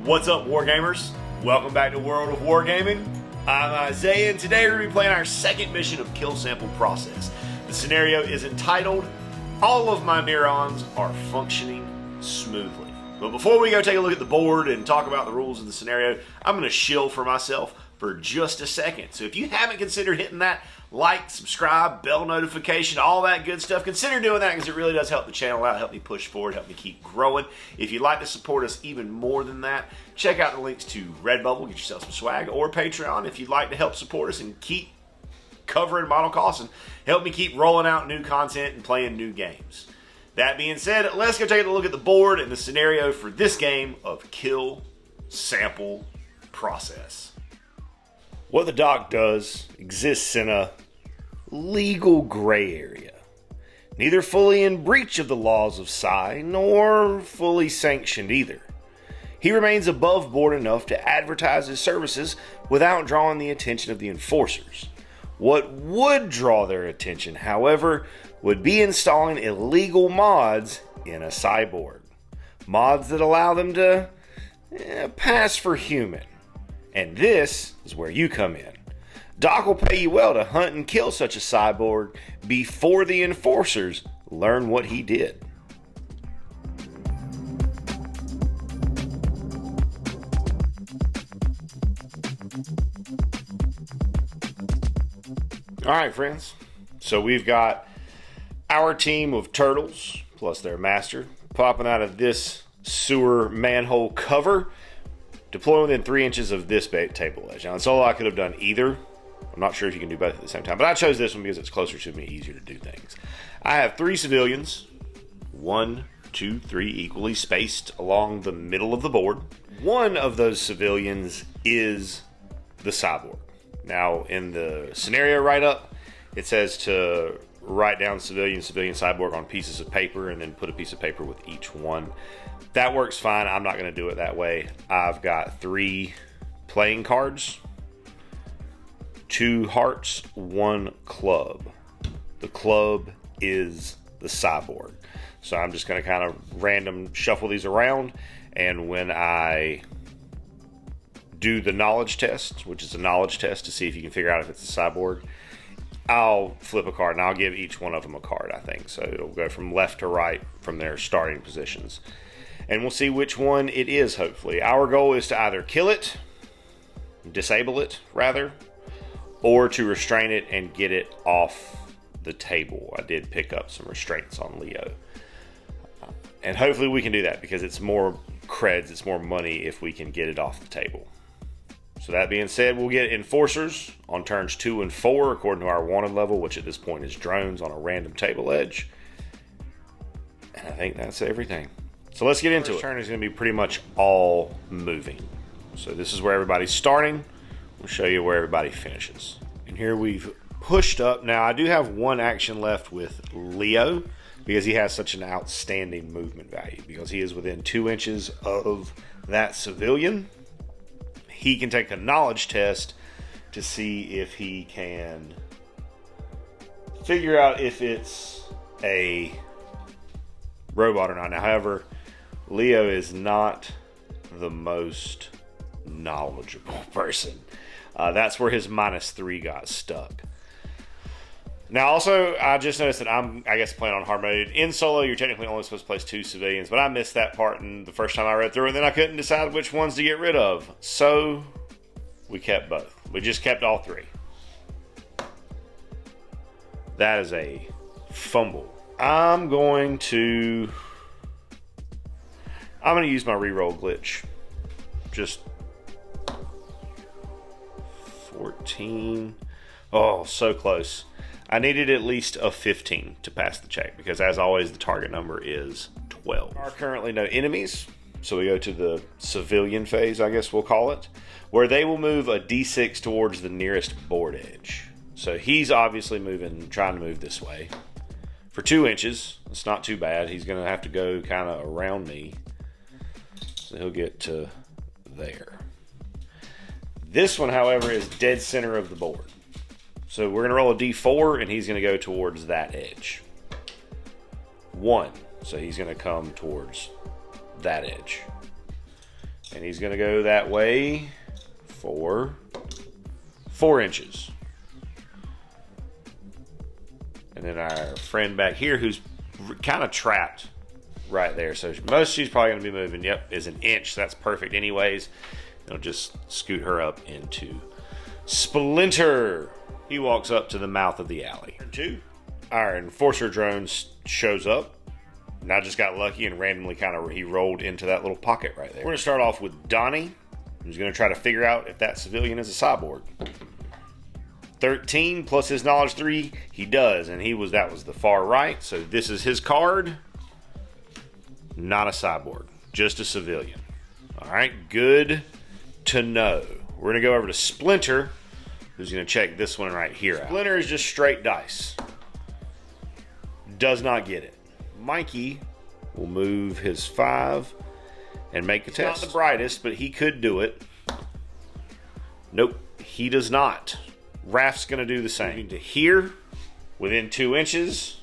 What's up, Wargamers? Welcome back to World of Wargaming. I'm Isaiah, and today we're going to be playing our second mission of Kill Sample Process. The scenario is entitled, All of My Neurons Are Functioning Smoothly. But before we go take a look at the board and talk about the rules of the scenario, I'm going to shill for myself for just a second. So if you haven't considered hitting that like, subscribe, bell notification, all that good stuff, consider doing that because it really does help the channel out, help me push forward, help me keep growing. If you'd like to support us even more than that, check out the links to Redbubble, get yourself some swag, or Patreon if you'd like to help support us and keep covering model costs and help me keep rolling out new content and playing new games. That being said, let's go take a look at the board and the scenario for this game of Kill Sample Process. What the doc does exists in a legal gray area, neither fully in breach of the laws of Psi, nor fully sanctioned either. He remains above board enough to advertise his services without drawing the attention of the enforcers. What would draw their attention, however, would be installing illegal mods in a cyborg. Mods that allow them to pass for human. And this is where you come in. Doc will pay you well to hunt and kill such a cyborg before the enforcers learn what he did. Alright, friends. So we've got our team of turtles, plus their master, popping out of this sewer manhole cover. Deploy within 3 inches of this table edge. Now, solo I could have done either. I'm not sure if you can do both at the same time, but I chose this one because it's closer to me, easier to do things. I have 3 civilians, 1, 2, 3, equally spaced along the middle of the board. One of those civilians is the cyborg. Now, in the scenario write-up, it says to write down civilian, cyborg on pieces of paper and then put a piece of paper with each one. That works fine. I'm not going to do it that way. I've got 3 playing cards, 2 hearts, 1 club. The club is the cyborg. So I'm just going to kind of random shuffle these around, and when I do the knowledge test, which is a knowledge test to see if you can figure out if it's a cyborg, I'll flip a card and I'll give each one of them a card, I think. So it'll go from left to right from their starting positions. And we'll see which one it is, hopefully. Our goal is to either kill it, disable it, rather, or to restrain it and get it off the table. I did pick up some restraints on Leo. And hopefully we can do that because it's more creds, it's more money if we can get it off the table. So that being said, we'll get enforcers on turns 2 and 4 according to our wanted level, which at this point is drones on a random table edge. And I think that's everything. So let's get into it. First turn is going to be pretty much all moving. So this is where everybody's starting. We'll show you where everybody finishes. And here we've pushed up. Now I do have 1 action left with Leo because he has such an outstanding movement value. Because he is within 2 inches of that civilian. He can take a knowledge test to see if he can figure out if it's a robot or not. Now, however, Leo is not the most knowledgeable person. That's where his -3 got stuck. Now, also, I just noticed that I guess, playing on hard mode. In solo, you're technically only supposed to place 2 civilians, but I missed that part in the first time I read through it, and then I couldn't decide which ones to get rid of. So, we kept both. We just kept all 3. That is a fumble. I'm going to use my reroll glitch. Just 14. Oh, so close. I needed at least a 15 to pass the check because, as always, the target number is 12. There are currently no enemies, so we go to the civilian phase, I guess we'll call it, where they will move a D6 towards the nearest board edge. So he's obviously trying to move this way. For 2 inches, it's not too bad. He's going to have to go kind of around me. So he'll get to there. This one, however, is dead center of the board. So we're going to roll a D4, and he's going to go towards that edge. 1. So he's going to come towards that edge. And he's going to go that way for 4 inches. And then our friend back here, who's kind of trapped right there. So most she's probably going to be moving, yep, is an inch. So that's perfect anyways. It'll just scoot her up into Splinter. He walks up to the mouth of the alley. Turn 2. Our Enforcer drone shows up. And I just got lucky and randomly he rolled into that little pocket right there. We're going to start off with Donnie, who's going to try to figure out if that civilian is a cyborg. 13 plus his knowledge 3, he does, and that was the far right. So this is his card. Not a cyborg, just a civilian. All right, good to know. We're going to go over to Splinter, who's going to check this one right here out. Splinter is just straight dice. Does not get it. Mikey will move his 5 and make the test. Not the brightest, but he could do it. Nope, he does not. Raph's going to do the same. Moving to here, within 2 inches.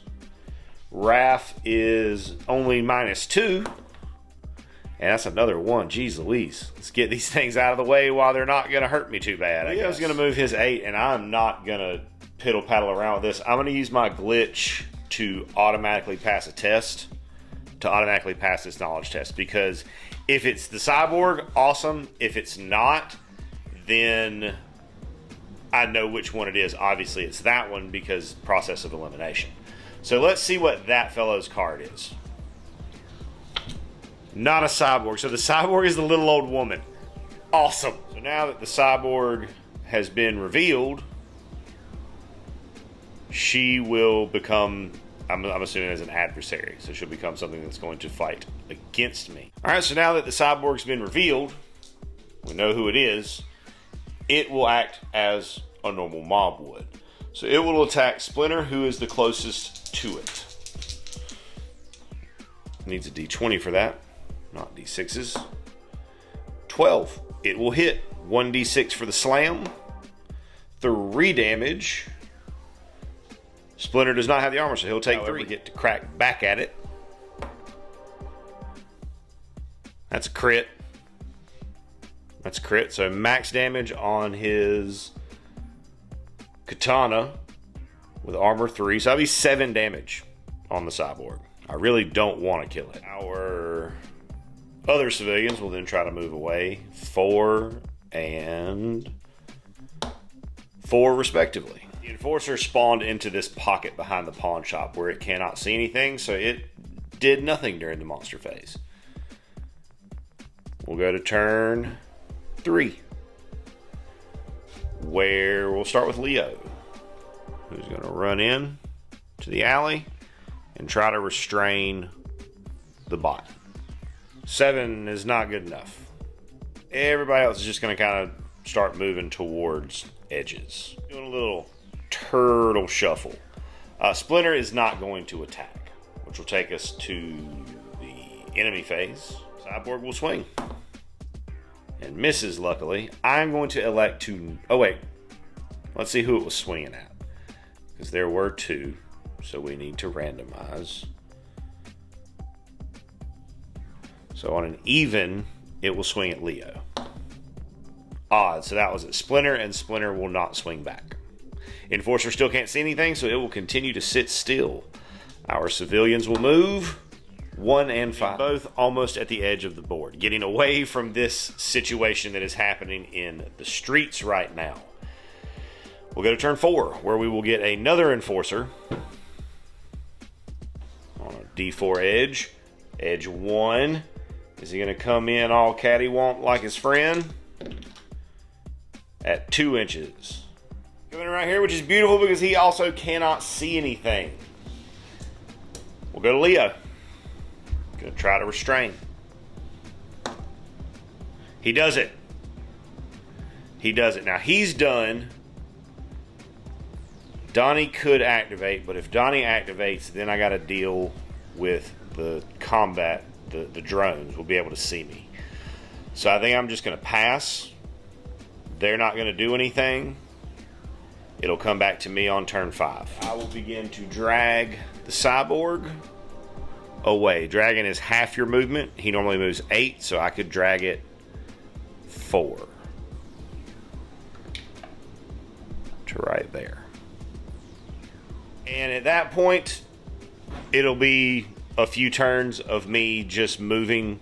Raph is only -2. And that's another 1. Jeez Louise. Let's get these things out of the way while they're not going to hurt me too bad. Leo's going to move his 8, and I'm not going to piddle paddle around with this. I'm going to use my glitch to automatically pass a test, to automatically pass this knowledge test, because if it's the cyborg, awesome. If it's not, then I know which one it is. Obviously it's that one because process of elimination. So let's see what that fellow's card is. Not a cyborg. So the cyborg is the little old woman. Awesome. So now that the cyborg has been revealed, she will become, I'm assuming, as an adversary. So she'll become something that's going to fight against me. All right, so now that the cyborg's been revealed, we know who it is. It will act as a normal mob would. So it will attack Splinter, who is the closest to it. Needs a d20 for that, not d6s. 12. It will hit. 1d6 for the slam. 3 damage. Splinter does not have the armor, so he'll take 3. Get to crack back at it. That's a crit. That's a crit. So max damage on his katana with armor 3. So that'll be 7 damage on the cyborg. I really don't want to kill it. Our other civilians will then try to move away. 4 and 4 respectively. The Enforcer spawned into this pocket behind the pawn shop where it cannot see anything, so it did nothing during the monster phase. We'll go to turn 3, where we'll start with Leo, who's going to run in to the alley and try to restrain the bot. 7 is not good enough. Everybody else is just going to kind of start moving towards edges. Doing a little turtle shuffle. Splinter is not going to attack, which will take us to the enemy phase. Cyborg will swing. And misses, luckily. I'm going to elect to... Oh, wait. Let's see who it was swinging at. Because there were 2. So we need to randomize. So on an even, it will swing at Leo. Odd. So that was at Splinter, and Splinter will not swing back. Enforcer still can't see anything, so it will continue to sit still. Our civilians will move. 1 and 5. Both almost at the edge of the board. Getting away from this situation that is happening in the streets right now. We'll go to turn 4, where we will get another Enforcer. On a D4 edge. Edge 1. Is he going to come in all cattywomp like his friend? At 2 inches. Coming in right here, which is beautiful because he also cannot see anything. We'll go to Leo. Gonna try to restrain. He does it. He does it. Now he's done. Donnie could activate, but if Donnie activates, then I got to deal with the combat. The drones will be able to see me. So I think I'm just going to pass. They're not going to do anything. It'll come back to me on turn 5. I will begin to drag the cyborg away. Dragging is half your movement. He normally moves 8, so I could drag it 4 to right there. And at that point, it'll be a few turns of me just moving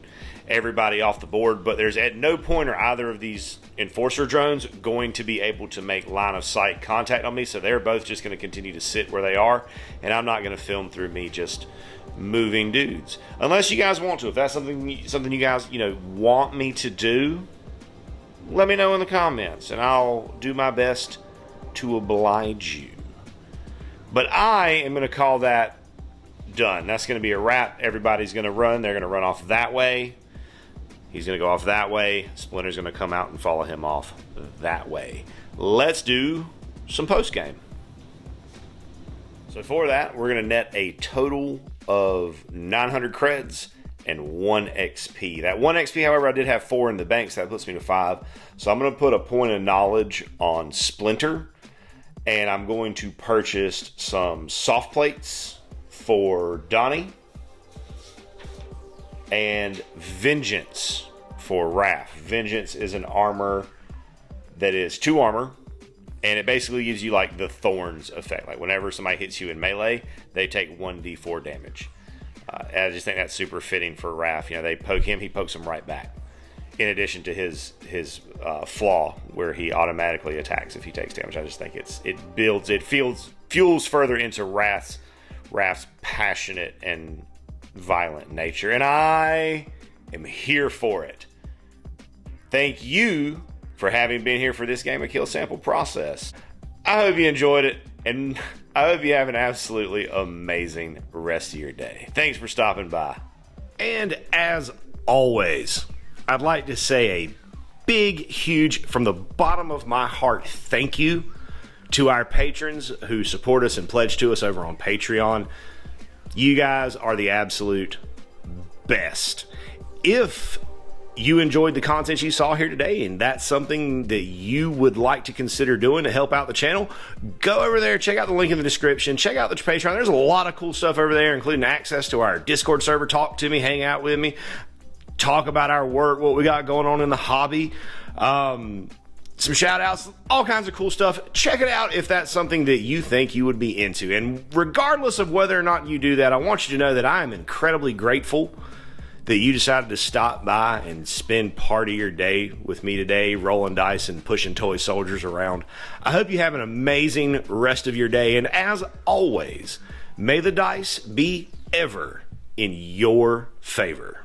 everybody off the board, but there's at no point are either of these enforcer drones going to be able to make line of sight contact on me, so they're both just going to continue to sit where they are, and I'm not going to film through me just moving dudes unless you guys want to. If that's something you guys want me to do, let me know in the comments and I'll do my best to oblige you. But I am going to call that done. That's going to be a wrap. Everybody's going to run. They're going to run off that way. He's going to go off that way. Splinter's going to come out and follow him off that way. Let's do some post game. So for that, we're going to net a total of 900 creds and 1 XP. That 1 XP, however, I did have 4 in the bank, so that puts me to 5. So I'm going to put a point of knowledge on Splinter, and I'm going to purchase some soft plates for Donnie and Vengeance for Raph. Vengeance is an armor that is 2 armor, and it basically gives you like the Thorns effect. Like whenever somebody hits you in melee, they take 1d4 damage. I just think that's super fitting for Raph. They poke him, he pokes them right back. In addition to his flaw where he automatically attacks if he takes damage. I just think it fuels further into Raph's passionate and violent nature, and I am here for it. Thank you for having been here for this game of Kill Sample Process. I hope you enjoyed it, and I hope you have an absolutely amazing rest of your day. Thanks for stopping by. And as always, I'd like to say a big, huge, from the bottom of my heart, thank you to our patrons who support us and pledge to us over on Patreon. You guys are the absolute best. If you enjoyed the content you saw here today and that's something that you would like to consider doing to help out the channel, go over there, check out the link in the description, check out the Patreon. There's a lot of cool stuff over there, including access to our Discord server. Talk to me, hang out with me, talk about our work, what we got going on in the hobby, some shout outs, all kinds of cool stuff. Check it out if that's something that you think you would be into. And regardless of whether or not you do that, I want you to know that I am incredibly grateful that you decided to stop by and spend part of your day with me today, rolling dice and pushing toy soldiers around. I hope you have an amazing rest of your day. And as always, may the dice be ever in your favor.